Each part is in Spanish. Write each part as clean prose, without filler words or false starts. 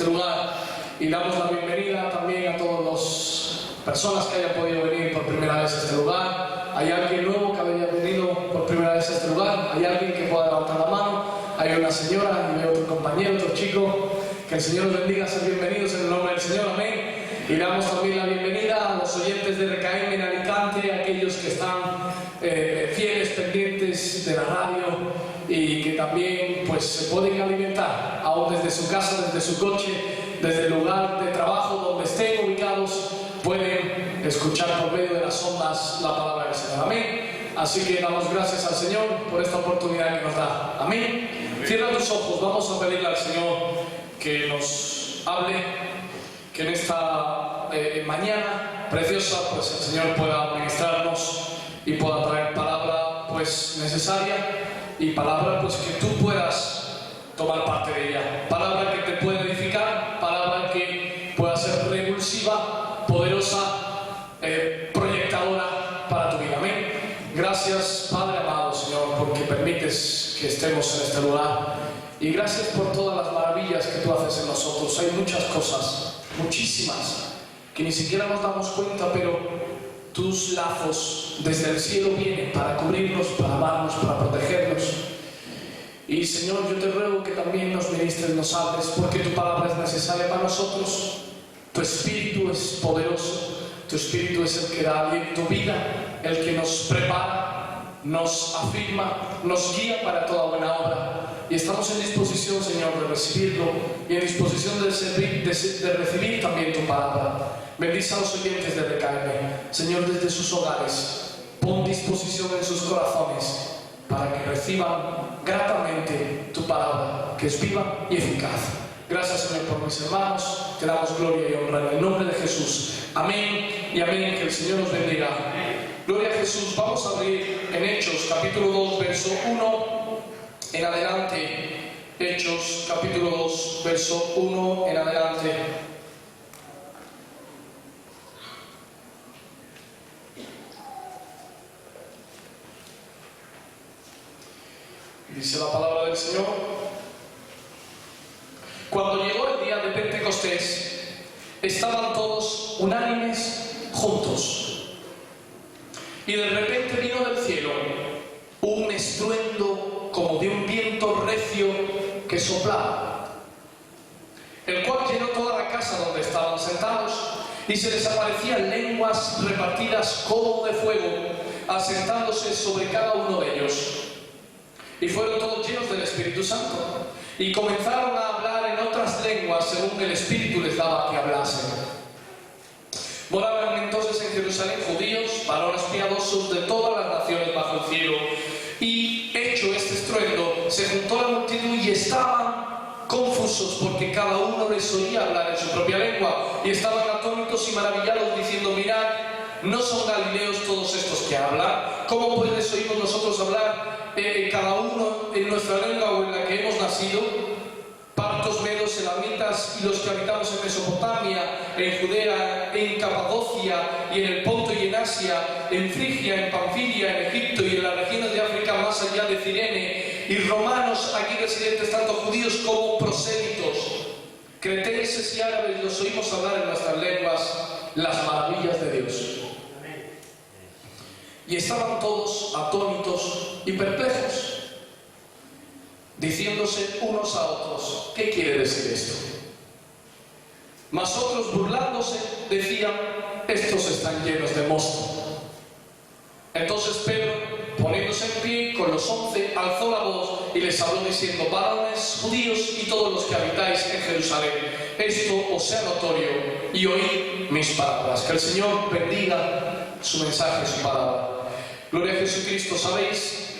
lugar, y damos la bienvenida también a todas las personas que hayan podido venir por primera vez a este lugar. Hay alguien nuevo que haya venido por primera vez a este lugar, hay alguien que pueda levantar la mano, hay una señora y hay otro compañero, otro chico. Que el Señor los bendiga, ser bienvenidos en el nombre del Señor, amén. Y damos también la bienvenida a los oyentes de RKM en Alicante, a aquellos que están fieles, pendientes de la radio y que también pues se pueden alimentar, aún desde su casa, desde su coche, desde el lugar de trabajo donde estén ubicados, pueden escuchar por medio de las ondas la palabra del Señor, amén. Así que damos gracias al Señor por esta oportunidad que nos da, amén. Cierra tus ojos, vamos a pedirle al Señor que nos hable, que en esta mañana preciosa pues el Señor pueda ministrarnos y pueda traer palabra pues necesaria y palabra pues que tú puedas tomar parte de ella, palabra que te pueda edificar, palabra que pueda ser revulsiva, poderosa, proyectadora para tu vida, amén. Gracias Padre amado Señor porque permites que estemos en este lugar. Y gracias por todas las maravillas que tú haces en nosotros. Hay muchas cosas, muchísimas, que ni siquiera nos damos cuenta, pero tus lazos desde el cielo vienen para cubrirnos, para amarnos, para protegernos. Y Señor, yo te ruego que también nos ministres, nos hables, porque tu palabra es necesaria para nosotros. Tu Espíritu es poderoso, tu Espíritu es el que da aliento, vida, el que nos prepara, nos afirma, nos guía para toda buena obra. Y estamos en disposición, Señor, de recibirlo y en disposición de recibir también tu palabra. Bendice a los oyentes de RKM, Señor, desde sus hogares. Pon disposición en sus corazones para que reciban gratamente tu palabra, que es viva y eficaz. Gracias, Señor, por mis hermanos. Te damos gloria y honra en el nombre de Jesús. Amén y amén. Que el Señor nos bendiga. Gloria a Jesús. Vamos a abrir en Hechos, capítulo 2, verso 1. En adelante, Hechos capítulo 2, verso 1 en adelante. Dice la palabra del Señor: cuando llegó el día de Pentecostés, estaban todos unánimes juntos. Y de repente vino del cielo un estruendo como de un viento recio que soplaba, el cual llenó toda la casa donde estaban sentados, y se les aparecían lenguas repartidas como de fuego, asentándose sobre cada uno de ellos. Y fueron todos llenos del Espíritu Santo, y comenzaron a hablar en otras lenguas según el Espíritu les daba que hablasen. Moraban entonces en Jerusalén judíos, varones piadosos de todas las naciones bajo el cielo. Y hecho este estruendo, se juntó la multitud y estaban confusos porque cada uno les oía hablar en su propia lengua, y estaban atónitos y maravillados diciendo: mirad, ¿no son galileos todos estos que hablan? ¿Cómo pues les oímos nosotros hablar cada uno en nuestra lengua o en la que hemos nacido? Partos, medos, elamitas y los que habitamos en Mesopotamia, en Judea, en Capadocia y en el Ponto y en Asia, en Frigia, en Panfilia, en Egipto y en las regiones de África más allá de Cirene, y romanos aquí residentes, tanto judíos como prosélitos, cretenses y árabes, los oímos hablar en nuestras lenguas las maravillas de Dios. Y estaban todos atónitos y perplejos, diciéndose unos a otros: ¿qué quiere decir esto? Mas otros, burlándose, decían: estos están llenos de mosto. Entonces Pedro, poniéndose en pie con los 11, alzó la voz y les habló diciendo: varones judíos y todos los que habitáis en Jerusalén, esto os sea notorio, y oíd mis palabras. Que el Señor bendiga su mensaje, su palabra. Gloria a Jesucristo. Sabéis,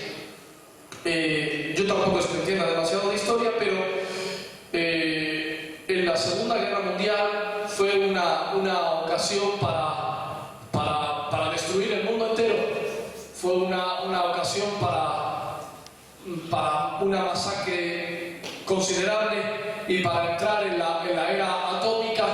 yo tampoco es que entienda demasiado de historia, pero en la Segunda Guerra Mundial fue una ocasión para destruir el mundo entero. Fue una ocasión para una masacre considerable y para entrar en la era atómica,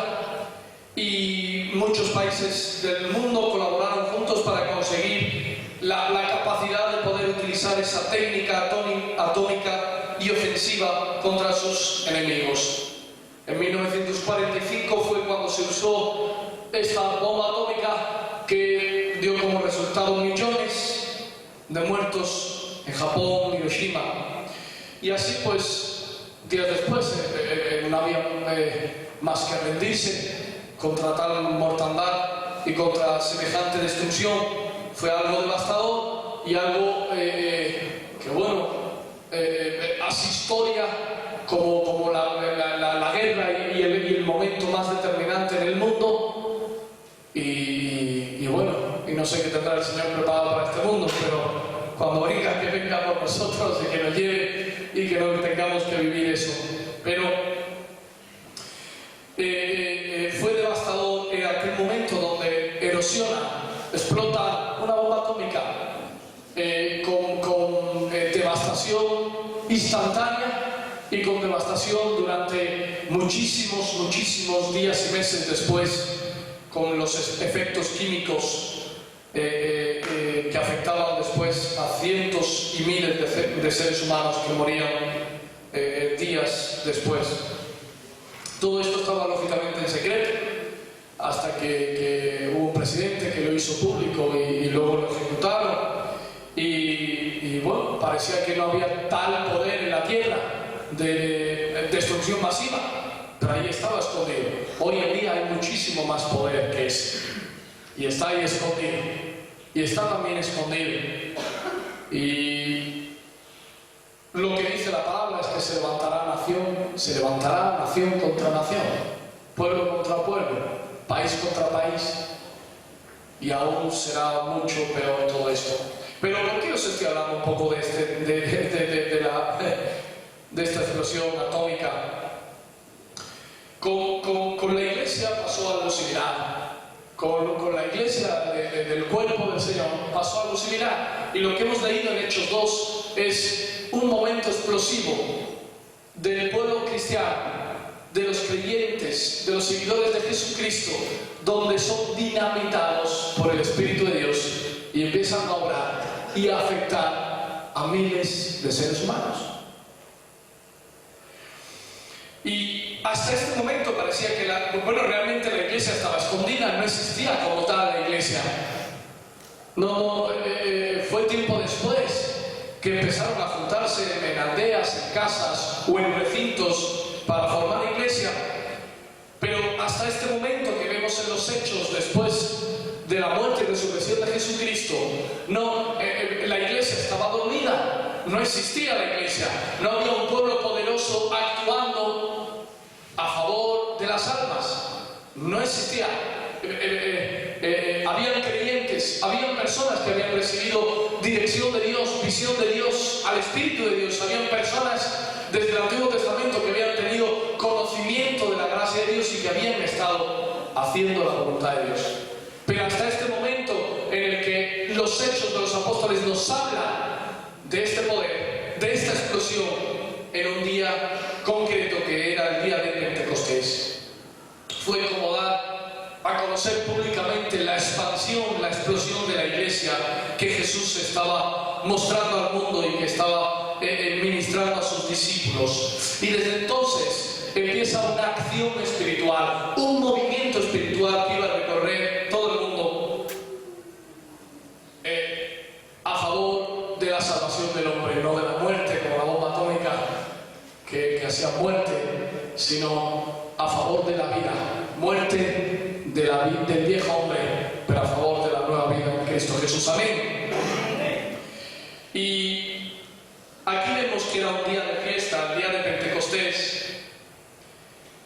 y muchos países del mundo colaboraron juntos para conseguir la capacidad de poder utilizar esa técnica atómica y ofensiva contra sus enemigos. En 1945 fue cuando se usó esta bomba atómica que dio como resultado millones de muertos en Japón, Hiroshima. Y así pues, días después, no había más que rendirse contra tal mortandad y contra semejante destrucción. Fue algo devastador y algo que bueno, hace historia como la guerra y el momento más determinante en el mundo. Y bueno, y no sé qué tendrá el Señor preparado para este mundo, pero cuando venga, que venga por nosotros y que nos lleve y que no tengamos que vivir eso. Pero fue devastador en aquel momento donde erosiona, explota una bomba atómica con devastación instantánea y con devastación durante muchísimos días y meses después, con los efectos químicos que afectaban después a cientos y miles de seres humanos que morían días después. Todo esto estaba lógicamente en secreto hasta que hubo un presidente que lo hizo público y luego lo ejecutaron. Y bueno, parecía que no había tal poder en la tierra de destrucción masiva, pero ahí estaba escondido. Hoy en día hay muchísimo más poder que ese, y está ahí escondido, y está también escondido. Y lo que dice la palabra es que se levantará nación contra nación, pueblo contra pueblo, país contra país, y aún será mucho peor todo esto. Pero ¿por qué os estoy hablando un poco de esta explosión atómica? Con la iglesia pasó algo similar. Con la iglesia del cuerpo del Señor pasó algo similar. Y lo que hemos leído en Hechos 2 es un momento explosivo del pueblo cristiano, de los creyentes, de los seguidores de Jesucristo, donde son dinamitados por el Espíritu de Dios y empiezan a obrar y a afectar a miles de seres humanos. Y hasta este momento parecía que realmente la iglesia estaba escondida, no existía como tal la iglesia. Fue tiempo después que empezaron a juntarse en aldeas, en casas o en recintos para formar iglesia. Pero hasta este momento que vemos en los Hechos, después de la muerte y resurrección de Jesucristo, la iglesia estaba dormida, no existía la iglesia, no había un pueblo poderoso actuando a favor de las almas, no existía. Habían creyentes, habían personas que habían recibido dirección de Dios, visión de Dios, al Espíritu de Dios, habían personas desde el Antiguo Testamento que habían tenido conocimiento de la gracia de Dios y que habían estado haciendo la voluntad de Dios. Pero hasta este momento en el que los Hechos de los Apóstoles nos hablan de este poder, de esta explosión, en un día concreto que era el día de Pentecostés, fue como dar a conocer públicamente la expansión, la explosión de la iglesia que Jesús estaba mostrando al mundo y que estaba ministrando a sus discípulos. Y desde entonces empieza una acción espiritual, un movimiento espiritual que iba a recorrer todo el mundo a favor de la salvación del hombre, no de la muerte como la bomba atómica que hacía muerte, sino a favor de la vida, muerte del viejo hombre, pero a favor de la nueva vida en Cristo Jesús. Amén. Y aquí vemos que era un día de fiesta, el día de Pentecostés.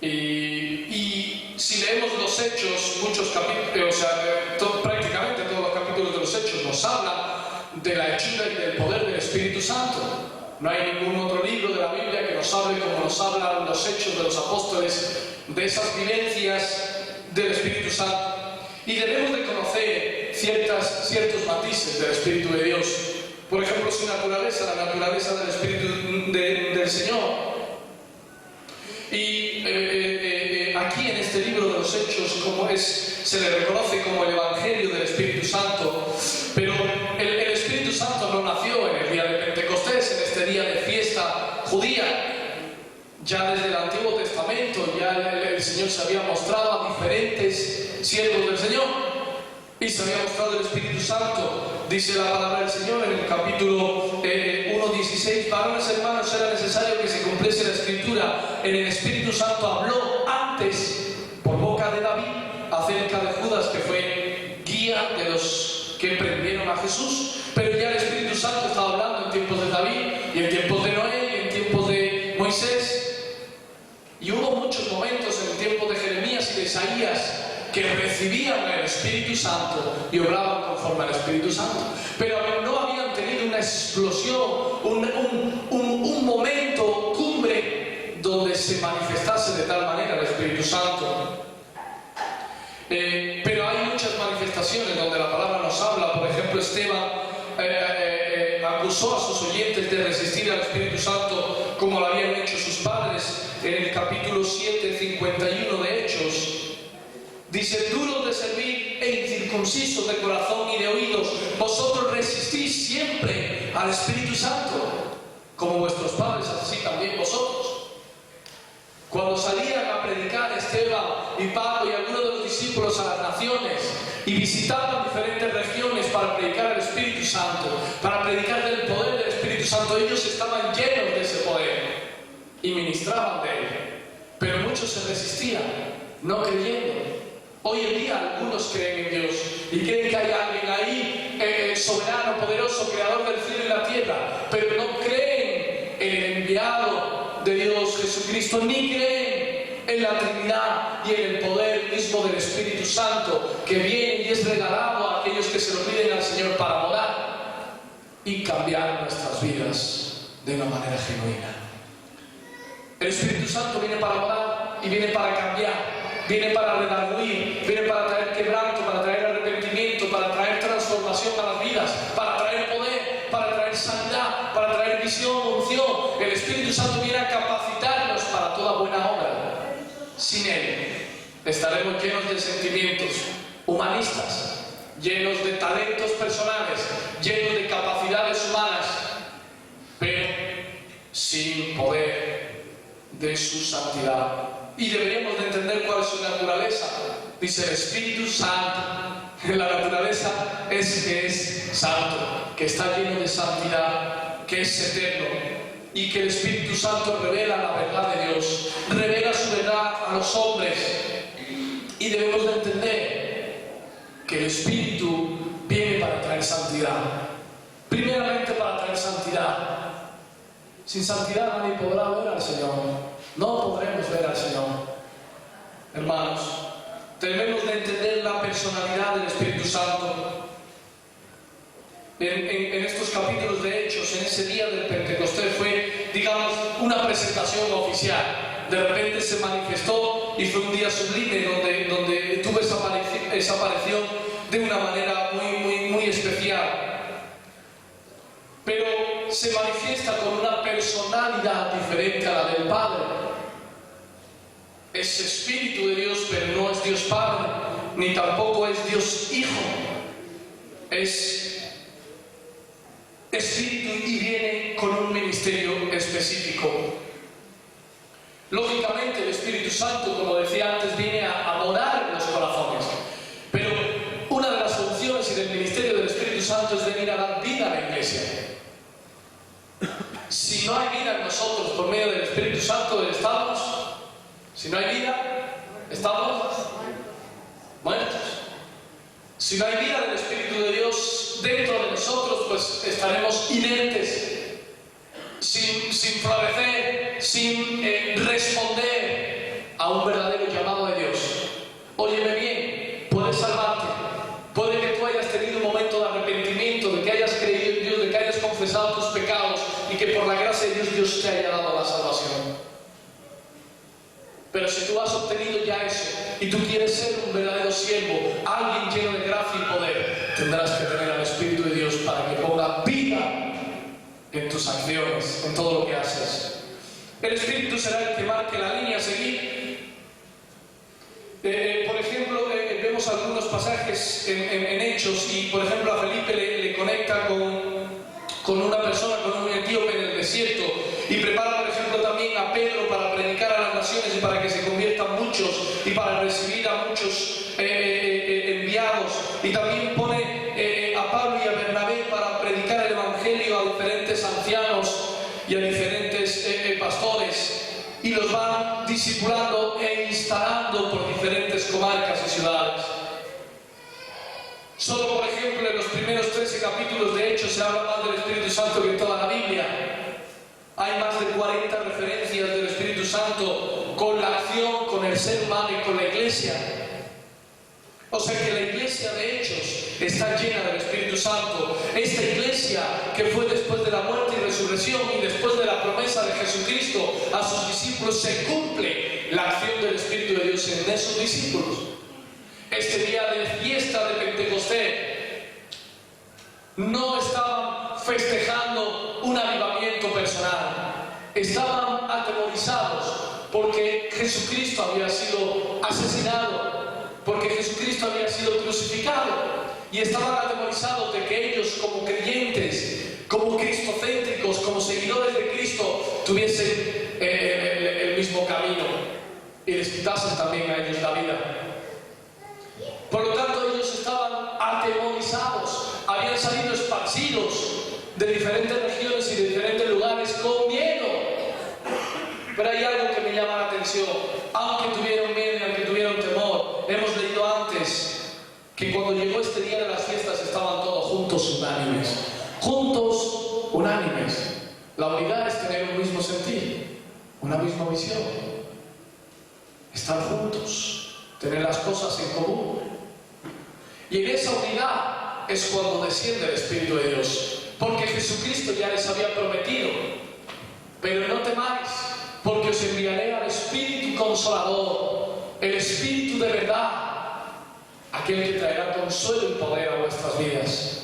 Y si leemos los Hechos, muchos capítulos, prácticamente todos los capítulos de los Hechos nos hablan de la hechura y del poder del Espíritu Santo. No hay ningún otro libro de la Biblia que nos hable como nos hablan los Hechos de los Apóstoles, de esas vivencias del Espíritu Santo. Y debemos de conocer ciertos matices del Espíritu de Dios. Por ejemplo, su naturaleza, la naturaleza del Espíritu del Señor. Y aquí en este libro de los Hechos se le reconoce como el Evangelio del Espíritu Santo. Pero el Espíritu Santo no nació en el día de Pentecostés, en este día de fiesta judía, Ya desde el Antiguo Testamento ya el Señor se había mostrado a diferentes siervos del Señor y se había mostrado el Espíritu Santo. Dice la palabra del Señor en el capítulo 1:16: varones hermanos, era necesario que se cumpliese la Escritura. En el Espíritu Santo habló antes por boca de David acerca de Judas, que fue guía de los que prendieron a Jesús. Pero ya el Espíritu Santo estaba hablando en tiempos de David y en tiempos de Noé y en tiempos de Moisés. Y hubo muchos momentos en el tiempo de Jeremías y de Isaías que recibían el Espíritu Santo y obraban conforme al Espíritu Santo, pero no habían tenido una explosión, un momento cumbre donde se manifestase de tal manera el Espíritu Santo. Pero hay muchas manifestaciones donde la palabra nos habla. Por ejemplo, Esteban acusó a sus oyentes de resistir al Espíritu Santo como lo habían hecho sus padres. En el capítulo 7:51 de Hechos dice: duros de servir e incircuncisos de corazón y de oídos, vosotros resistís siempre al Espíritu Santo, como vuestros padres, así también vosotros. Cuando salían a predicar Esteban y Pablo y algunos de los discípulos a las naciones y visitaban diferentes regiones para predicar el Espíritu Santo, para predicar del poder del Espíritu Santo, ellos estaban llenos de ese poder y ministraban de él, pero muchos se resistían, no creyendo. Hoy en día algunos creen en Dios y creen que hay alguien ahí soberano, poderoso, creador del cielo y la tierra, pero no creen en el enviado de Dios Jesucristo, ni creen en la Trinidad y en el poder mismo del Espíritu Santo que viene y es regalado a aquellos que se lo piden al Señor para morar y cambiar nuestras vidas de una manera genuina. El Espíritu Santo viene para morar y viene para cambiar, viene para redarguir, viene para traer quebranto, para traer arrepentimiento, para traer transformación a las vidas, para traer poder, para traer sanidad, para traer visión, unción. El Espíritu Santo viene a capacitarnos para toda buena obra. Sin Él estaremos llenos de sentimientos humanistas, llenos de talentos personales, llenos de capacidades humanas, pero sin poder de su santidad. Y deberíamos de entender cuál es su naturaleza. Dice el Espíritu Santo. La naturaleza es que es santo, que está lleno de santidad, que es eterno, y que el Espíritu Santo revela la verdad de Dios, revela su verdad a los hombres. Y debemos de entender que el Espíritu viene para traer santidad. Primeramente para traer santidad. Sin santidad nadie podrá ver al Señor. No podremos ver al Señor. Hermanos, debemos de entender la personalidad del Espíritu Santo. En estos capítulos de Hechos, en ese día del Pentecostés, fue, digamos, una presentación oficial. De repente se manifestó y fue un día sublime donde tuvo esa aparición de una manera muy especial. Pero se manifiesta con una personalidad diferente a la del Padre. Es Espíritu de Dios, pero no es Dios Padre, ni tampoco es Dios Hijo. Es Espíritu y viene con un ministerio específico. Lógicamente el Espíritu Santo, como decía antes, viene a morar en los corazones. Pero una de las funciones y del ministerio del Espíritu Santo es venir a dar vida a la iglesia. Si no hay vida en nosotros por medio del Espíritu Santo, estamos, si no hay vida, estamos muertos. Si no hay vida del Espíritu de Dios dentro de nosotros, pues estaremos inertes, sin florecer, sin responder a un verdadero llamado de Dios. Óyeme bien, puedes salvarte, puede que tú hayas tenido un momento de arrepentimiento, de que hayas creído en Dios, de que hayas confesado tus pecados y que por la gracia de Dios, Dios te haya dado la salvación. Pero si tú has obtenido ya eso y tú quieres ser un verdadero siervo, alguien lleno de gracia y poder, tendrás que tener al Espíritu de Dios para que ponga vida en tus acciones, en todo lo que haces. El Espíritu será el que marque la línea a seguir. Por ejemplo, vemos algunos pasajes en Hechos y, por ejemplo, a Felipe le conecta con una persona, con un etíope en el desierto, y prepara, por ejemplo, también también a Pedro para predicar a las naciones y para que se conviertan muchos y para recibir a muchos enviados. Y también pone a Pablo y a Bernabé para predicar el Evangelio a diferentes ancianos y a diferentes pastores. Y los van discipulando e instalando por diferentes comarcas y ciudades. Solo, por ejemplo, en los primeros 13 capítulos de Hechos se habla más del Espíritu Santo que en toda la Biblia. Hay más de 40 referencias del Espíritu Santo con la acción, con el ser humano y con la iglesia. O sea que la iglesia de Hechos está llena del Espíritu Santo. Esta iglesia que fue después de la muerte y resurrección y después de la promesa de Jesucristo a sus discípulos, se cumple la acción del Espíritu de Dios en esos discípulos. Este día de fiesta de Pentecostés no estaban festejando un avivamiento personal, estaban atemorizados porque Jesucristo había sido asesinado, porque Jesucristo había sido crucificado, y estaban atemorizados de que ellos, como creyentes, como cristocéntricos, como seguidores de Cristo, tuviesen el mismo camino y les quitasen también a ellos la vida. Por lo tanto, ellos estaban atemorizados, habían salido esparcidos de diferentes regiones y de diferentes lugares con miedo. Pero hay algo que me llama la atención. Aunque tuvieron miedo y aunque tuvieron temor, hemos leído antes que cuando llegó este día de las fiestas estaban todos juntos, unánimes. Juntos, unánimes. La unidad es tener un mismo sentir, una misma visión, estar juntos, tener las cosas en común. Y en esa unidad es cuando desciende el Espíritu de Dios, porque Jesucristo ya les había prometido: pero no temáis, porque os enviaré al Espíritu Consolador, el Espíritu de verdad, aquel que traerá consuelo y poder a vuestras vidas.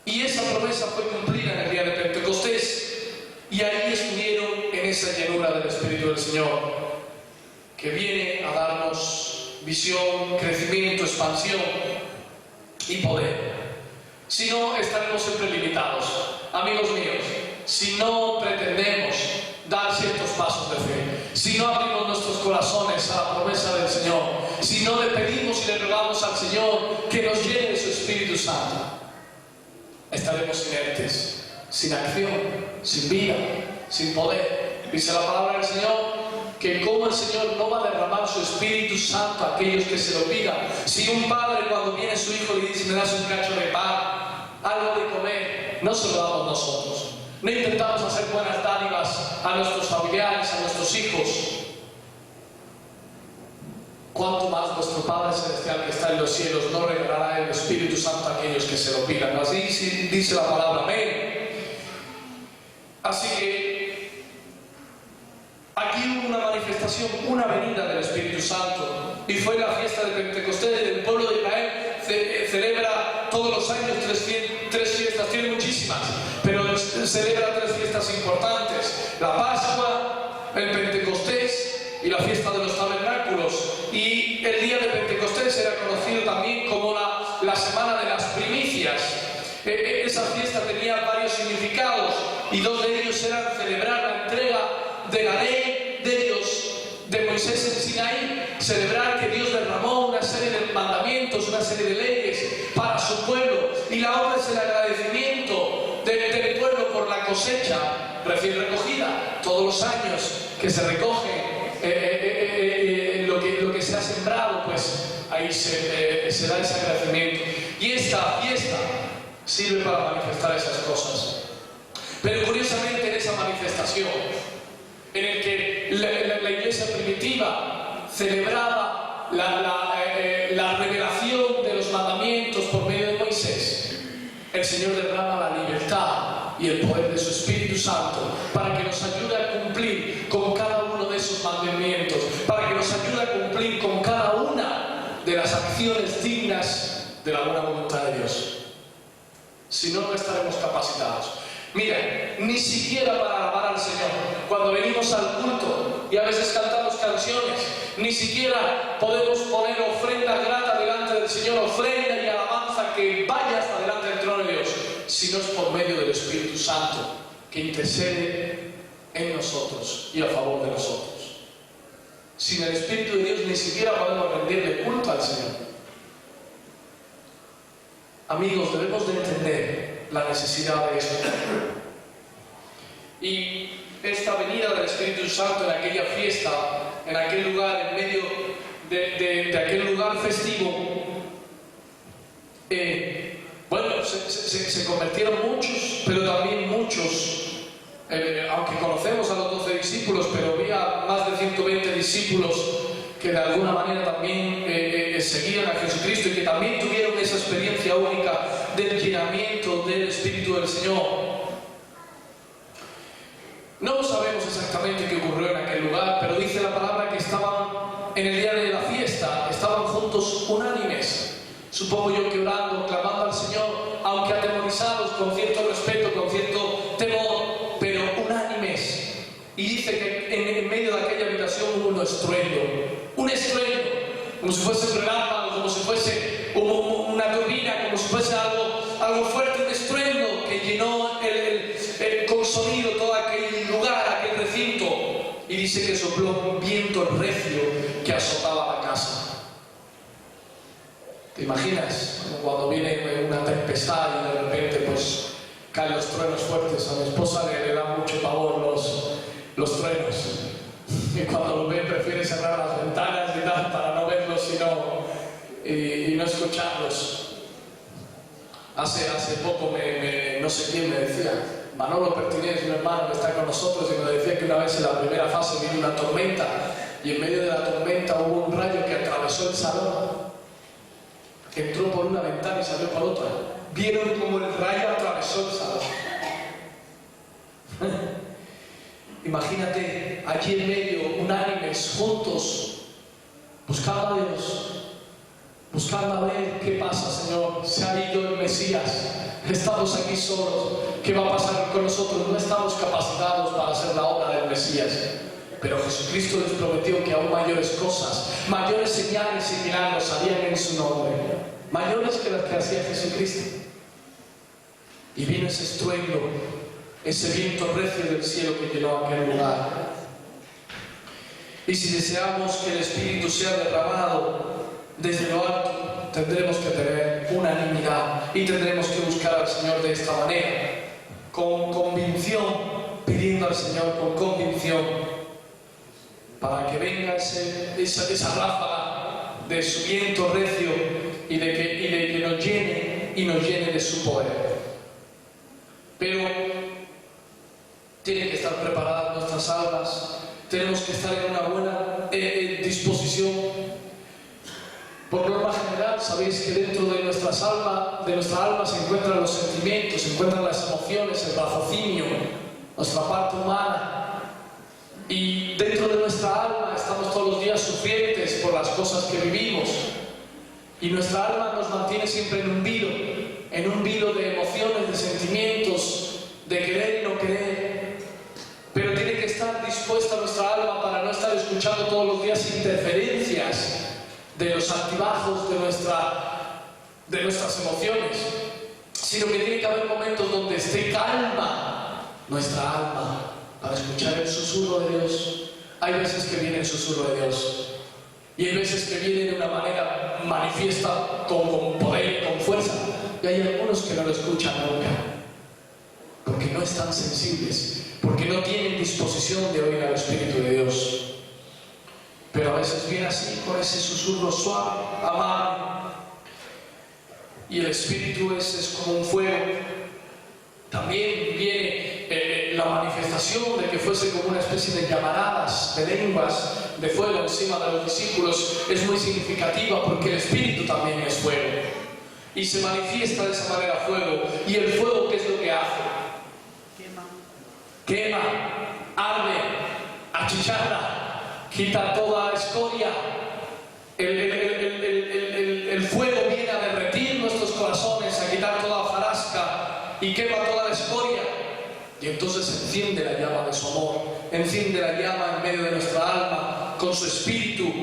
Y esa promesa fue cumplida en el día de Pentecostés, y ahí estuvieron en esa llenura del Espíritu del Señor, que viene a darnos visión, crecimiento, expansión y poder. Si no, estaremos siempre limitados. Amigos míos, si no pretendemos dar ciertos pasos de fe, si no abrimos nuestros corazones a la promesa del Señor, si no le pedimos y le rogamos al Señor que nos llene de su Espíritu Santo, estaremos inertes, sin acción, sin vida, sin poder. Dice la palabra del Señor que como el Señor no va a derramar su Espíritu Santo a aquellos que se lo pidan. Si un padre, cuando viene su hijo, le dice: me das un cacho de pan, algo de comer, no se lo damos nosotros. No intentamos hacer buenas dádivas a nuestros familiares, a nuestros hijos. Cuanto más nuestro Padre Celestial que está en los cielos no regalará el Espíritu Santo a aquellos que se lo pidan. Así dice la palabra. Amén. Así que aquí hubo una manifestación, una venida del Espíritu Santo, y fue la fiesta de Pentecostés. El pueblo de Israel celebra todos los años tres fiestas, tiene muchísimas, pero celebra tres fiestas importantes: la Pascua, el Pentecostés y la fiesta de los tabernáculos. Y el día de Pentecostés era conocido también como la semana de las primicias. Esa fiesta tenía varios significados, y dos de ellos eran celebrar la entrega de la ley de Dios, de Moisés en Sinaí, celebrar que Dios derramó una serie de mandamientos, una serie de leyes para su pueblo, y la otra es el agradecimiento del pueblo por la cosecha recién recogida. Todos los años que se recoge lo que se ha sembrado, pues ahí se da ese agradecimiento, y esta fiesta sirve para manifestar esas cosas. Pero curiosamente, en esa manifestación en el que la iglesia primitiva celebraba la revelación de los mandamientos por medio de Moisés, el Señor derrama la libertad y el poder de su Espíritu Santo para que nos ayude a cumplir con cada uno de esos mandamientos, para que nos ayude a cumplir con cada una de las acciones dignas de la buena voluntad de Dios. Si no, no estaremos capacitados. Mira, ni siquiera para alabar al Señor, cuando venimos al culto y a veces cantamos canciones, ni siquiera podemos poner ofrenda grata delante del Señor, ofrenda y alabanza que vaya hasta delante del trono de Dios, si no es por medio del Espíritu Santo que intercede en nosotros y a favor de nosotros. Sin el Espíritu de Dios ni siquiera podemos rendirle culto al Señor. Amigos, debemos de entender la necesidad de esto. Y esta venida del Espíritu Santo en aquella fiesta, en aquel lugar, en medio de aquel lugar festivo, bueno, se convirtieron muchos, pero también muchos, aunque conocemos a los 12 discípulos, pero había más de 120 discípulos que de alguna manera también seguían a Jesucristo y que también tuvieron esa experiencia única del llenamiento del Espíritu del Señor. No sabemos exactamente qué ocurrió en aquel lugar, pero dice la palabra que estaban en el día de la fiesta, estaban juntos unánimes, supongo yo que orando, clamando al Señor, aunque atemorizados, con cierto respeto, con cierto temor, pero unánimes. Y dice que en medio de aquella habitación hubo un estruendo, como si fuese un relámpago, como si fuese una turbina, como si fuese algo fuerte, un estruendo que llenó con sonido todo aquel lugar, aquel recinto. Y dice que sopló un viento recio que azotaba la casa. ¿Te imaginas? Como cuando viene una tempestad y de repente pues caen los truenos fuertes. A mi esposa le da mucho pavor los truenos. Y cuando lo ve prefiere cerrar las ventanas y tal para no verlos y no escucharlos. Hace poco no sé quién me decía, Manolo Pertinés, un hermano que está con nosotros, y me decía que una vez en la primera fase vino una tormenta y en medio de la tormenta hubo un rayo que atravesó el salón, que entró por una ventana y salió por otra. Vieron como el rayo atravesó el salón. Imagínate, allí en medio, unánimes, juntos, buscando a Dios, buscando a ver qué pasa, Señor. Se ha ido el Mesías, estamos aquí solos, ¿qué va a pasar con nosotros? No estamos capacitados para hacer la obra del Mesías, pero Jesucristo les prometió que aún mayores cosas, mayores señales y milagros harían en su nombre, mayores que las que hacía Jesucristo. Y vino ese estruendo, ese viento recio del cielo que llenó aquel lugar. Y si deseamos que el Espíritu sea derramado desde lo alto, tendremos que tener unanimidad y tendremos que buscar al Señor de esta manera, con convicción, pidiendo al Señor con convicción, para que venga esa ráfaga de su viento recio y de que nos llene y nos llene de su poder. Pero tienen que estar preparadas nuestras almas, tenemos que estar en una buena disposición. Por norma general, sabéis que dentro de nuestra alma se encuentran los sentimientos, se encuentran las emociones, el raciocinio, nuestra parte humana. Y dentro de nuestra alma estamos todos los días sufrientes por las cosas que vivimos. Y nuestra alma nos mantiene siempre en un vilo de emociones, de sentimientos, de querer y no querer. Pero tiene que estar dispuesta nuestra alma para no estar escuchando todos los días interferencias de los altibajos de nuestras emociones, sino que tiene que haber momentos donde esté calma nuestra alma para escuchar el susurro de Dios. Hay veces que viene el susurro de Dios y hay veces que viene de una manera manifiesta, con poder, con fuerza, y hay algunos que no lo escuchan nunca porque no están sensibles, porque no tienen disposición de oír al Espíritu de Dios. Pero a veces viene así, con ese susurro suave, amable. Y el Espíritu es como un fuego. También viene la manifestación de que fuese como una especie de llamaradas, de lenguas de fuego encima de los discípulos. Es muy significativa porque el Espíritu también es fuego. Y se manifiesta de esa manera fuego. ¿Y el fuego qué es lo que hace? Quema, arde, achicharra, quita toda escoria. El fuego viene a derretir nuestros corazones, a quitar toda hojarasca y quema toda la escoria. Y entonces enciende la llama de su amor, enciende la llama en medio de nuestra alma con su espíritu,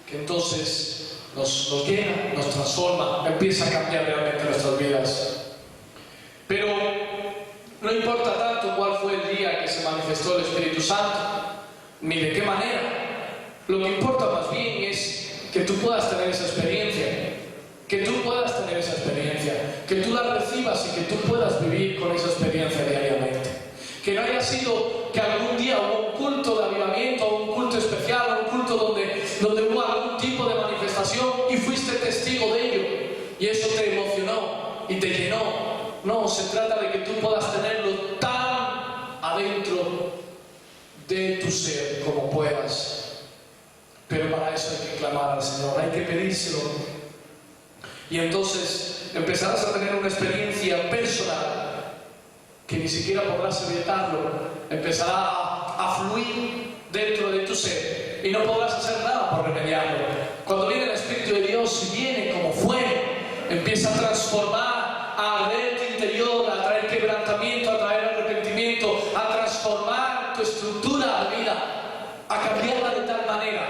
que entonces nos llena, nos transforma, empieza a cambiar realmente nuestras vidas. Pero No importa tanto cuál fue el día que se manifestó el Espíritu Santo, ni de qué manera. Lo que importa más bien es que tú puedas tener esa experiencia, que tú puedas tener esa experiencia, que tú la recibas y que tú puedas vivir con esa experiencia diariamente. Que no haya sido que algún día hubo un culto de avivamiento, un culto especial, un culto donde hubo algún tipo de manifestación y fuiste testigo de ello y eso te emocionó y te llenó. No, se trata de que tú puedas tenerlo tan adentro de tu ser como puedas. Pero para eso hay que clamar al Señor, hay que pedírselo. Y entonces empezarás a tener una experiencia personal que ni siquiera podrás evitarlo, empezará a fluir dentro de tu ser y no podrás hacer nada por remediarlo. Cuando viene el Espíritu de Dios, viene como fuego, empieza a transformar, a arder tu interior, a traer quebrantamiento, a traer arrepentimiento, a transformar tu estructura de vida, a cambiarla de tal manera